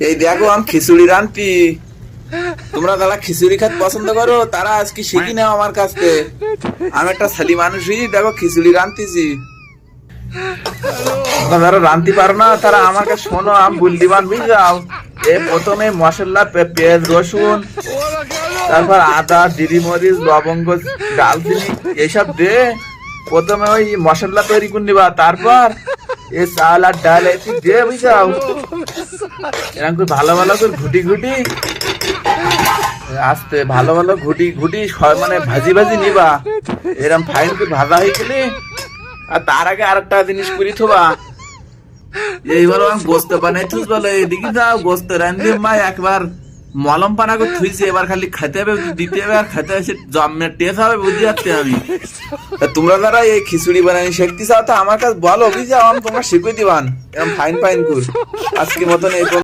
এই দেখো আমি খিচুড়ি রাঁধছি। তোমরা যারা খিচুড়ি খেতে পছন্দ করো তারা আজকে শিখি নাও আমার কাছ থেকে। আমি একটা ছেলে মানুষই, দেখো খিচুড়ি রাঁধতেছি। যারা রাঁধতে পারো না তারা আমার কাছে শোনো, আমি বুলদি বানবি যাও। প্রথমে মশলা, পেঁয়াজ, রসুন, তারপর আদা, জিরি, মরিচ, লবঙ্গ, ডালচিনি এইসব দিয়ে প্রথমে ওই মশলা তৈরি করে নিবা। তারপর এই চাল আর ডাল এটি দিয়ে বুঝাও, এরকম করে ভালো ভালো করে ঘুটি ঘুটি আস্তে ভালো ভালো ঘুটি ঘুটি মানে ভাজি ভাজি নিবা। এরকম ফাইন করে ভাজা হয়ে গেলে আর তার আগে আরেকটা জিনিস করি থোবা। এইবার আমি গোস্ত বানাই থুস বলে এদিকে যাও, গোস্ত রান্ধি মা একবার মলম পানা করে থুইছে, এবার খালি খেতে হবে, দিতে হবে আর খেতে হবে, জমের টেস্ট হবে বুঝতে যাচ্ছে আমি। তোমরা যারা এই খিচুড়ি বানানি শিখতে চাও তা আমার কাছে বলো, বুঝাও, আমি তোমরা শিখিয়ে দিবান এরকম ফাইন ফাইন করে। আজকে মতন এই